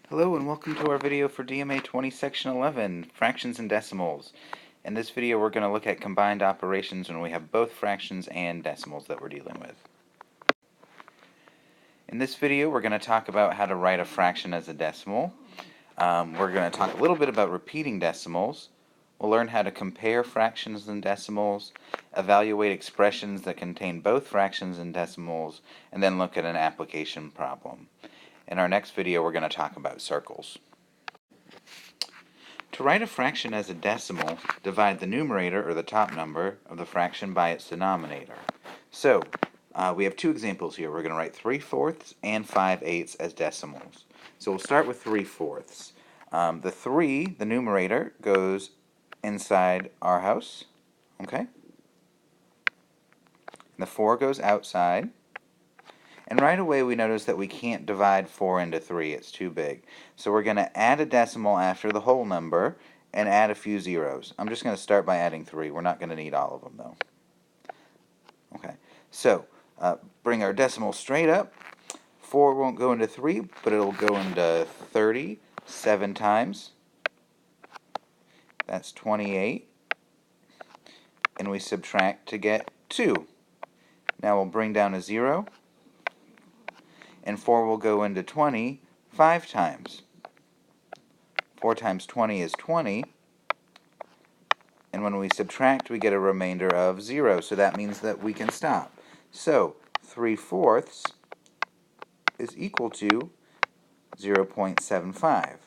Hello and welcome to our video for DMA 20 section 11, fractions and decimals. In this video we're going to look at combined operations when we have both fractions and decimals that we're dealing with. In this video we're going to talk about how to write a fraction as a decimal. We're going to talk a little bit about repeating decimals. We'll learn how to compare fractions and decimals, evaluate expressions that contain both fractions and decimals, and then look at an application problem. In our next video we're going to talk about circles. To write a fraction as a decimal, divide the numerator, or the top number, of the fraction by its denominator. So, we have two examples here. We're going to write 3/4 and 5/8 as decimals. So we'll start with 3/4. The 3, the numerator, goes inside our house. Okay? And the 4 goes outside. And right away we notice that we can't divide 4 into 3. It's too big. So we're going to add a decimal after the whole number and add a few zeros. I'm just going to start by adding 3. We're not going to need all of them though. Okay, so bring our decimal straight up. 4 won't go into 3, but it'll go into 30 7 times. That's 28. And we subtract to get 2. Now we'll bring down a 0. And 4 will go into 20 5 times. 4 times 20 is 20. And when we subtract, we get a remainder of 0. So that means that we can stop. So 3/4 is equal to 0.75.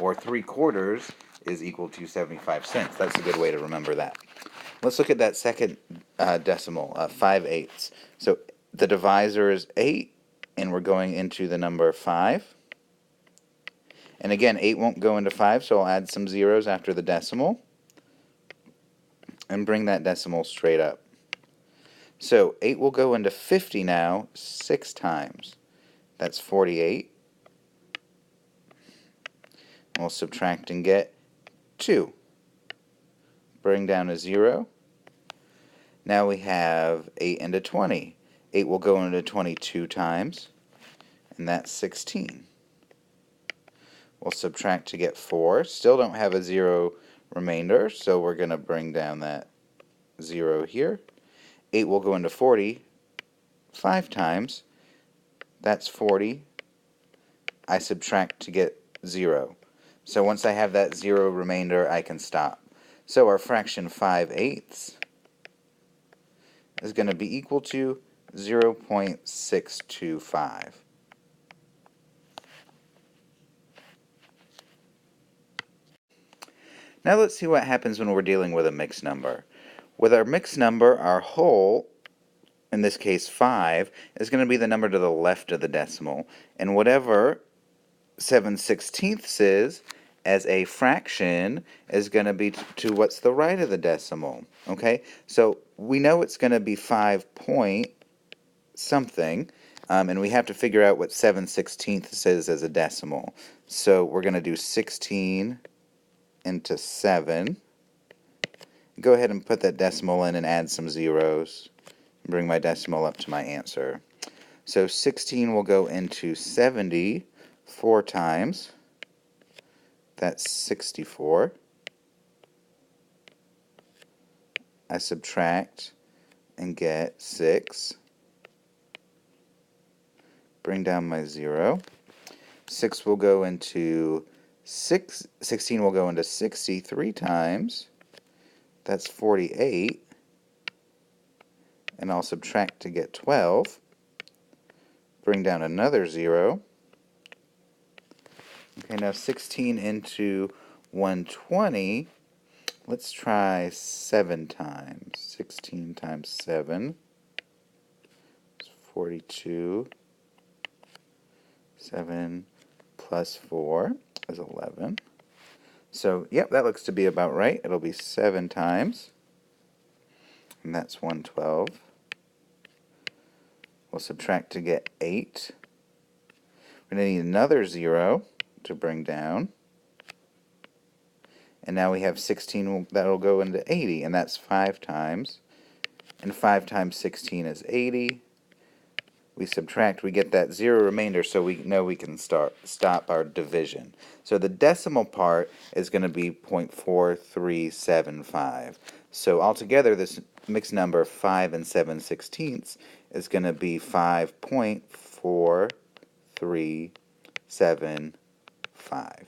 Or 3/4 is equal to 75 cents. That's a good way to remember that. Let's look at that second decimal, 5/8. So the divisor is 8, and we're going into the number 5. And again, 8 won't go into 5, so I'll add some zeros after the decimal and bring that decimal straight up. So 8 will go into 50 now 6 times. That's 48. We'll subtract and get 2. Bring down a 0. Now we have 8 into 20. 8 will go into 22 times, and that's 16. We'll subtract to get 4. Still don't have a 0 remainder, so we're going to bring down that 0 here. 8 will go into 40 5 times. That's 40. I subtract to get 0. So once I have that 0 remainder, I can stop. So our fraction 5/8 is going to be equal to 0.625. Now let's see what happens when we're dealing with a mixed number. With our mixed number, our whole, in this case 5, is going to be the number to the left of the decimal. And whatever 7/16 is as a fraction is going to be to what's the right of the decimal. Okay, so we know it's going to be 5 point something, and we have to figure out what 7/16 is as a decimal. So we're going to do 16 into 7. Go ahead and put that decimal in and add some zeros. Bring my decimal up to my answer. So 16 will go into 70 4 times. That's 64. I subtract and get 6. Bring down my 0. 6 will go into 16 will go into 60 3 times. That's 48. And I'll subtract to get 12. Bring down another 0. Okay, now 16 into 120. Let's try 7 times. 16 times 7 is 42. 7 plus 4 is 11. So, yep, that looks to be about right. It'll be 7 times, and that's 112. We'll subtract to get 8. We're going to need another 0 to bring down. And now we have 16 that'll go into 80, and that's 5 times. And 5 times 16 is 80. we subtract, we get that 0 remainder, so we know we can stop our division. So the decimal part is going to be 0.4375. So altogether, this mixed number 5 and 7/16 is going to be 5.4375.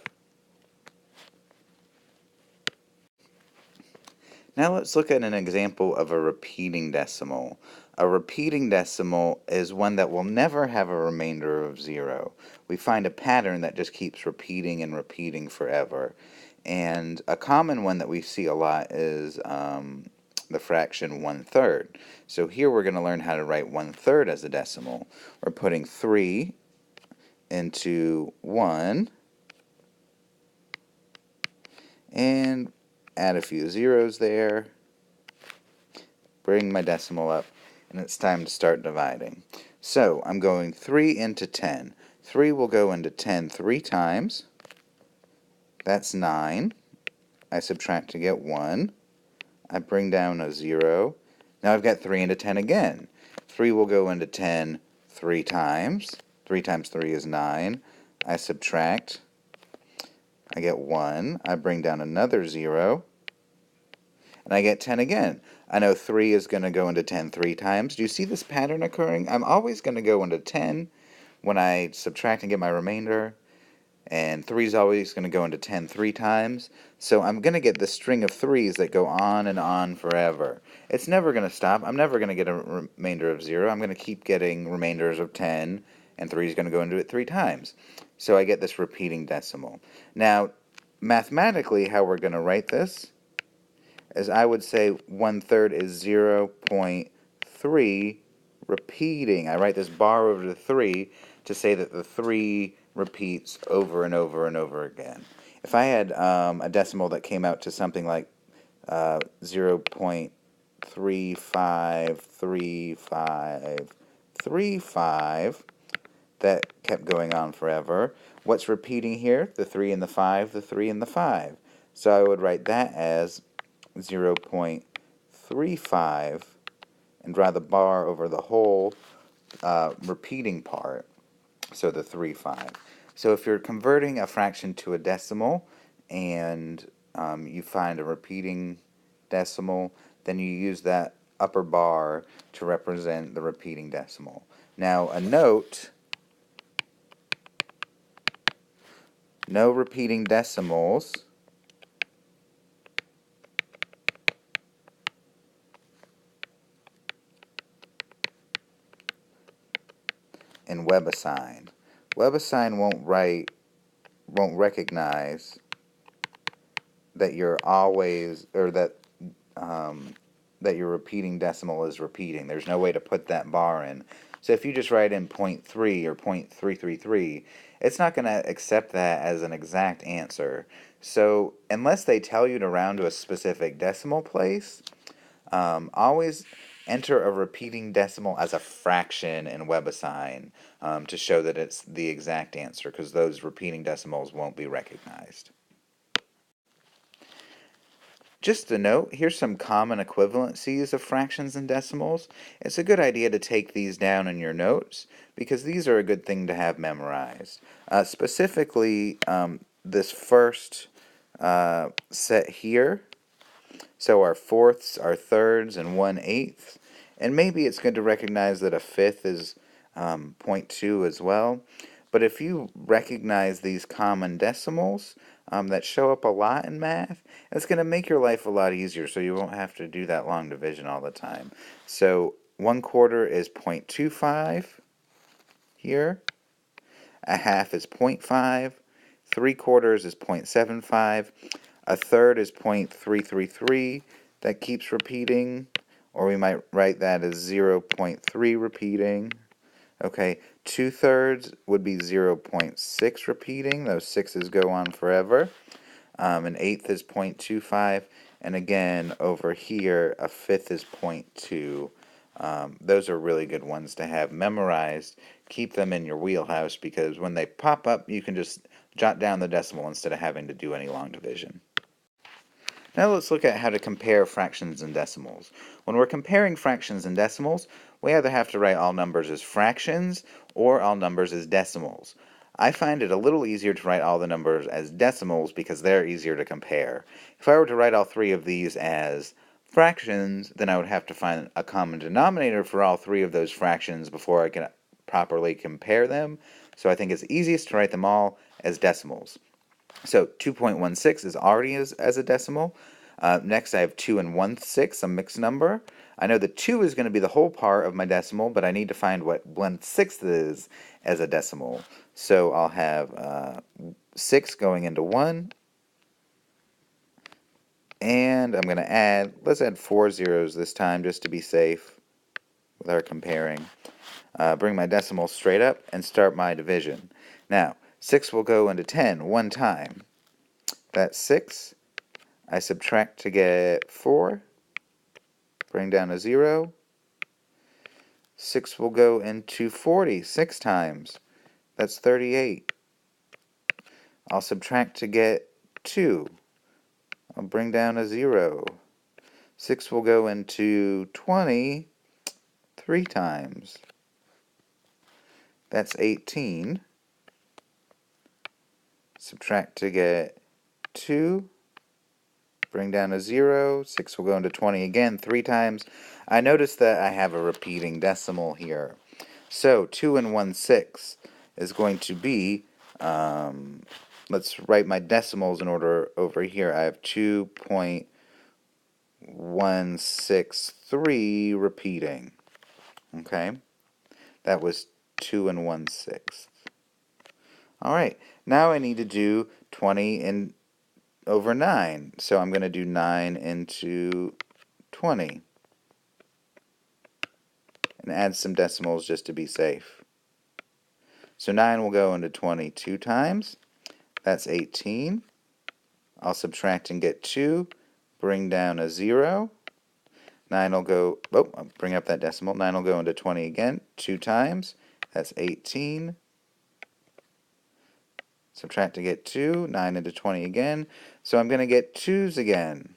Now let's look at an example of a repeating decimal. A repeating decimal is one that will never have a remainder of 0. We find a pattern that just keeps repeating and repeating forever. And a common one that we see a lot is the fraction 1/3. So here we're going to learn how to write 1/3 as a decimal. We're putting 3 into 1 and add a few zeros there, bring my decimal up, and it's time to start dividing. So I'm going 3 into 10. 3 will go into 10 3 times. That's 9. I subtract to get 1. I bring down a 0. Now I've got 3 into 10 again. 3 will go into 10 3 times. 3 times 3 is 9. I subtract. I get 1. I bring down another 0. And I get 10 again. I know 3 is going to go into 10 3 times. Do you see this pattern occurring? I'm always going to go into 10 when I subtract and get my remainder, and 3 is always going to go into 10 3 times. So I'm going to get this string of 3's that go on and on forever. It's never going to stop. I'm never going to get a remainder of 0. I'm going to keep getting remainders of 10, and 3 is going to go into it 3 times. So I get this repeating decimal. Now, mathematically, how we're going to write this is I would say 1/3 is 0.3 repeating. I write this bar over the 3 to say that the 3 repeats over and over and over again. If I had a decimal that came out to something like 0.353535 that kept going on forever, what's repeating here? The 3 and the 5, the 3 and the 5. So I would write that as 0.35 and draw the bar over the whole repeating part, so the 3 5. So if you're converting a fraction to a decimal and you find a repeating decimal, then you use that upper bar to represent the repeating decimal. Now a note, no repeating decimals in WebAssign. WebAssign won't recognize that you're always, or that your repeating decimal is repeating. There's no way to put that bar in. So if you just write in 0.3 or 0.333, it's not going to accept that as an exact answer. So unless they tell you to round to a specific decimal place, always enter a repeating decimal as a fraction in WebAssign to show that it's the exact answer, because those repeating decimals won't be recognized. Just a note, here's some common equivalencies of fractions and decimals. It's a good idea to take these down in your notes because these are a good thing to have memorized. Specifically, this first set here, so our fourths, our thirds, and 1/8. And maybe it's good to recognize that a fifth is 0.2 as well. But if you recognize these common decimals that show up a lot in math, it's going to make your life a lot easier, so you won't have to do that long division all the time. So 1/4 is 0.25 here. A half is 0.5. 3/4 is 0.75. A third is 0.333. That keeps repeating. Or we might write that as 0.3 repeating. Okay, 2/3 would be 0.6 repeating. Those 6's go on forever. An eighth is 0.25. And again, over here, a fifth is 0.2. Those are really good ones to have memorized. Keep them in your wheelhouse because when they pop up, you can just jot down the decimal instead of having to do any long division. Now let's look at how to compare fractions and decimals. When we're comparing fractions and decimals, we either have to write all numbers as fractions or all numbers as decimals. I find it a little easier to write all the numbers as decimals because they're easier to compare. If I were to write all three of these as fractions, then I would have to find a common denominator for all three of those fractions before I can properly compare them. So I think it's easiest to write them all as decimals. So 2.16 is already as a decimal. Next I have 2 and 1/6, a mixed number. I know that 2 is going to be the whole part of my decimal, but I need to find what 1/6 is as a decimal. So I'll have 6 going into 1, and I'm going to add, let's add 4 zeros this time just to be safe with our comparing. Bring my decimal straight up and start my division. Now, 6 will go into 10 one time. That's 6. I subtract to get 4. Bring down a 0. 6 will go into 40 6 times. That's 38. I'll subtract to get 2. I'll bring down a 0. 6 will go into 20 3 times. That's 18. Subtract to get 2. Bring down a 0. 6 will go into 20 again 3 times. I notice that I have a repeating decimal here. So 2 and 1/6 is going to be, let's write my decimals in order over here. I have 2.163 repeating. Okay, that was 2 and 1/6. Alright, now I need to do 20 over 9. So I'm going to do 9 into 20 and add some decimals just to be safe. So 9 will go into 20 2 times. That's 18. I'll subtract and get 2. Bring down a 0. 9 will go, I'll bring up that decimal. 9 will go into 20 again 2 times. That's 18. Subtract to get 2. 9 into 20 again. So I'm going to get 2's again.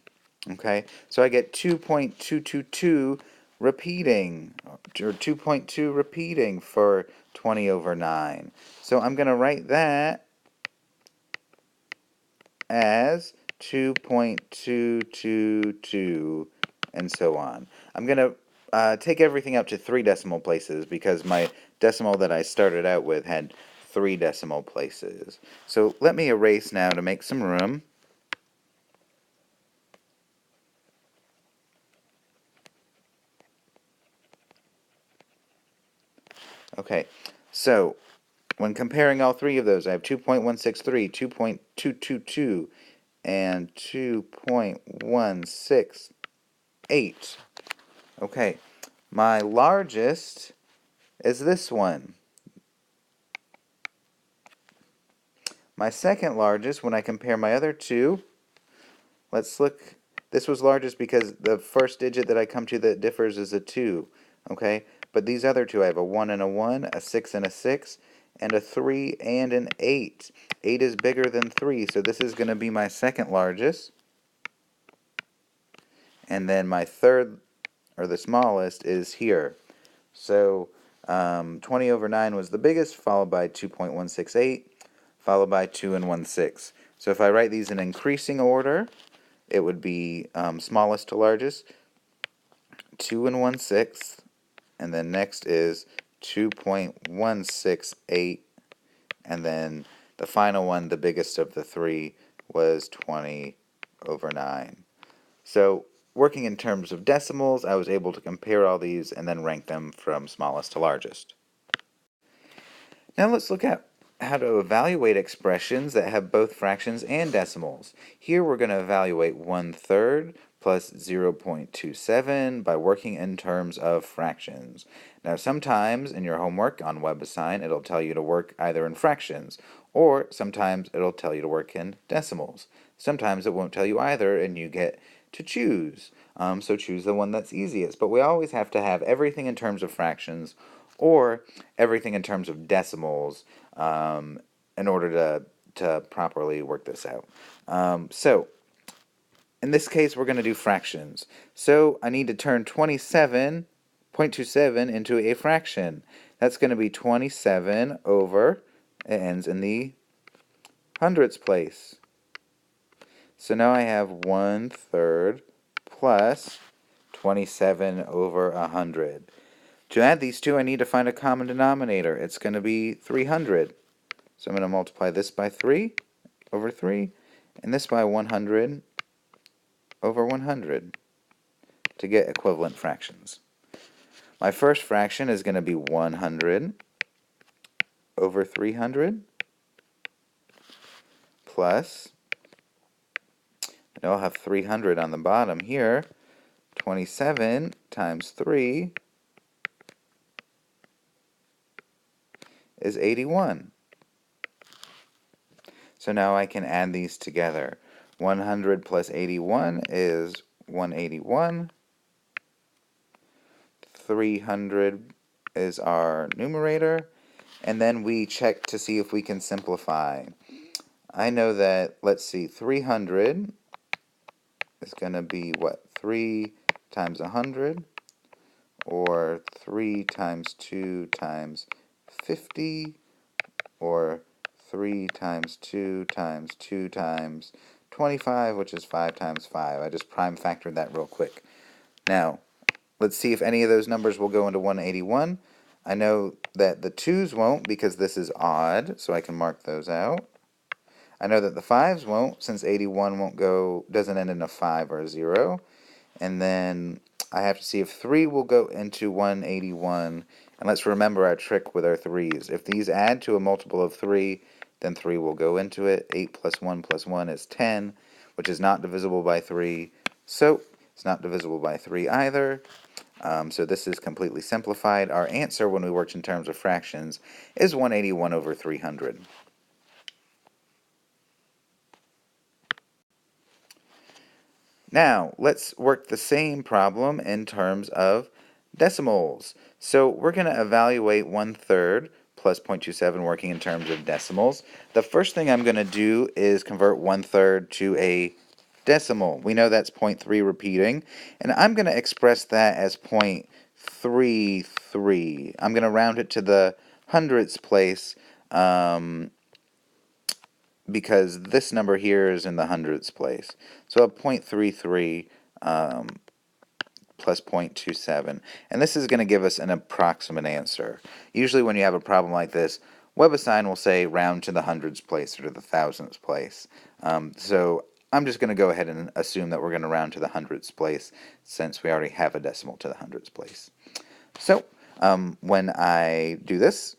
Okay, so I get 2.222 repeating, or 2.2 repeating for 20 over 9. So I'm going to write that as 2.222 and so on. I'm going to take everything up to 3 decimal places because my decimal that I started out with had 3 decimal places. So let me erase now to make some room. Okay, so when comparing all 3 of those, I have 2.163, 2.222, and 2.168. Okay, my largest is this one. My second largest, when I compare my other two, let's look. This was largest because the first digit that I come to that differs is a 2. Okay, but these other two, I have a 1 and a 1, a 6 and a 6, and a 3 and an 8. 8 is bigger than 3, so this is going to be my second largest. And then my third, or the smallest, is here. So 20 over 9 was the biggest, followed by 2.168, followed by 2 and 1/6. So if I write these in increasing order, it would be smallest to largest, 2 and 1/6, and then next is 2.168, and then the final one, the biggest of the 3, was 20 over 9. So working in terms of decimals, I was able to compare all these and then rank them from smallest to largest. Now let's look at how to evaluate expressions that have both fractions and decimals. Here we're going to evaluate 1/3 plus 0.27 by working in terms of fractions. Now sometimes in your homework on WebAssign it'll tell you to work either in fractions, or sometimes it'll tell you to work in decimals. Sometimes it won't tell you either and you get to choose. So choose the one that's easiest. But we always have to have everything in terms of fractions or everything in terms of decimals in order to properly work this out. So in this case, we're going to do fractions. So I need to turn 27 0.27 into a fraction. That's going to be 27 over, it ends in the hundredths place. So now I have 1/3 plus 27 over 100. To add these two, I need to find a common denominator. It's going to be 300. So I'm going to multiply this by 3 over 3, and this by 100 over 100 to get equivalent fractions. My first fraction is going to be 100 over 300 plus, and I'll have 300 on the bottom here, 27 times 3 is 81. So now I can add these together. 100 plus 81 is 181. 300 is our numerator. And then we check to see if we can simplify. I know that, let's see, 300 is going to be what? 3 times 100, or 3 times 2 times 50, or 3 times 2 times 2 times 25, which is 5 times 5. I just prime factored that real quick. Now, let's see if any of those numbers will go into 181. I know that the 2's won't because this is odd, so I can mark those out. I know that the 5's won't, since 81 doesn't end in a 5 or a 0. And then I have to see if 3 will go into 181. And let's remember our trick with our 3's. If these add to a multiple of 3, then 3 will go into it. 8 plus 1 is 10, which is not divisible by 3. So it's not divisible by 3 either. So this is completely simplified. Our answer when we worked in terms of fractions is 181 over 300. Now, let's work the same problem in terms of decimals. So we're going to evaluate 1/3 plus 0.27 working in terms of decimals. The first thing I'm going to do is convert 1/3 to a decimal. We know that's 0.3 repeating, and I'm going to express that as 0.33. I'm going to round it to the hundredths place, because this number here is in the hundredths place. So a 0.33 plus 0.27. And this is going to give us an approximate answer. Usually when you have a problem like this, WebAssign will say round to the hundredths place or to the thousandths place. So I'm just going to go ahead and assume that we're going to round to the hundredths place since we already have a decimal to the hundredths place. So when I do this,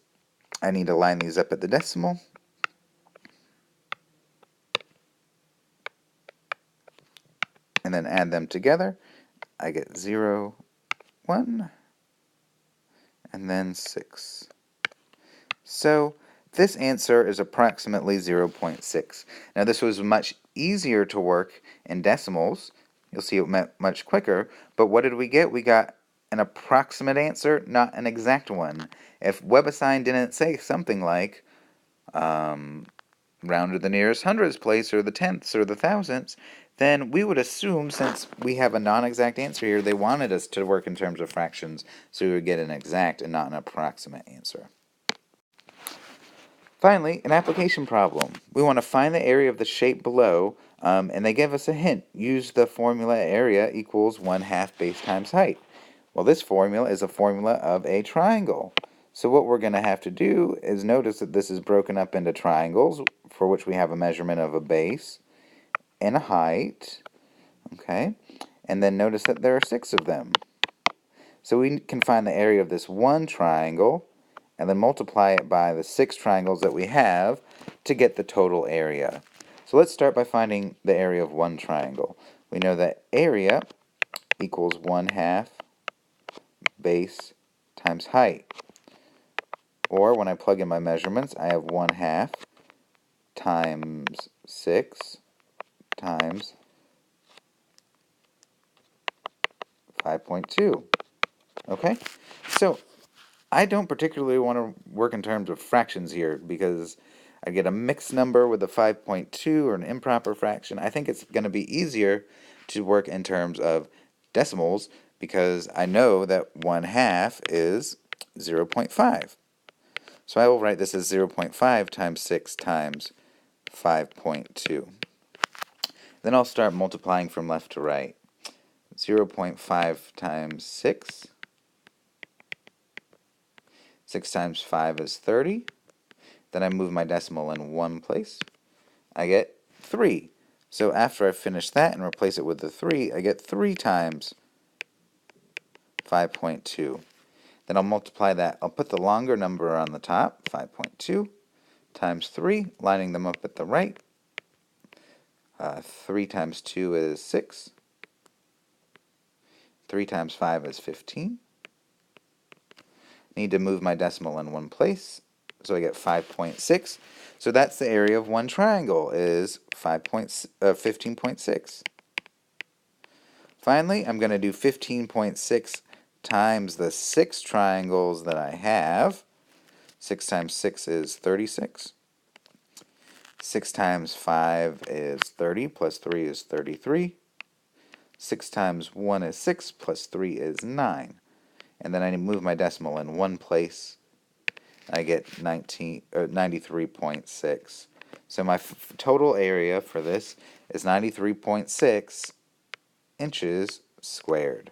I need to line these up at the decimal. And then add them together. I get 0, 1, and then 6. So this answer is approximately 0.6. Now this was much easier to work in decimals. You'll see it went much quicker. But what did we get? We got an approximate answer, not an exact one. If WebAssign didn't say something like round to the nearest hundredths place or the tenths or the thousandths, then we would assume, since we have a non-exact answer here, they wanted us to work in terms of fractions, so we would get an exact and not an approximate answer. Finally, an application problem. We want to find the area of the shape below, and they give us a hint. Use the formula area equals 1/2 base times height. Well, this formula is a formula of a triangle. So what we're going to have to do is notice that this is broken up into triangles, for which we have a measurement of a base and a height, okay? And then notice that there are 6 of them. So we can find the area of this one triangle and then multiply it by the 6 triangles that we have to get the total area. So let's start by finding the area of one triangle. We know that area equals 1/2 base times height. Or when I plug in my measurements, I have 1/2 times 6 times 5.2. Okay? So I don't particularly want to work in terms of fractions here because I get a mixed number with a 5.2 or an improper fraction. I think it's going to be easier to work in terms of decimals because I know that 1/2 is 0.5. So I will write this as 0.5 times 6 times 5.2. Then I'll start multiplying from left to right. 0.5 times 6. 6 times 5 is 30. Then I move my decimal in one place. I get 3. So after I finish that and replace it with the 3, I get 3 times 5.2. Then I'll multiply that. I'll put the longer number on the top, 5.2, times 3, lining them up at the right. 3 times 2 is 6. 3 times 5 is 15. Need to move my decimal in one place, so I get 5.6. So that's the area of one triangle, is 15.6. Finally, I'm going to do 15.6 times the 6 triangles that I have. 6 times 6 is 36. 6 times 5 is 30, plus 3 is 33. 6 times 1 is 6, plus 3 is 9. And then I move my decimal in one place. I get 93.6. So my total area for this is 93.6 inches squared.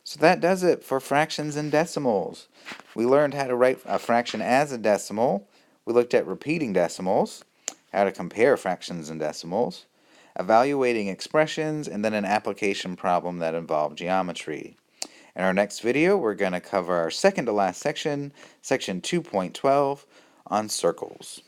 So that does it for fractions and decimals. We learned how to write a fraction as a decimal. We looked at repeating decimals, how to compare fractions and decimals, evaluating expressions, and then an application problem that involved geometry. In our next video, we're going to cover our second to last section, section 2.12, on circles.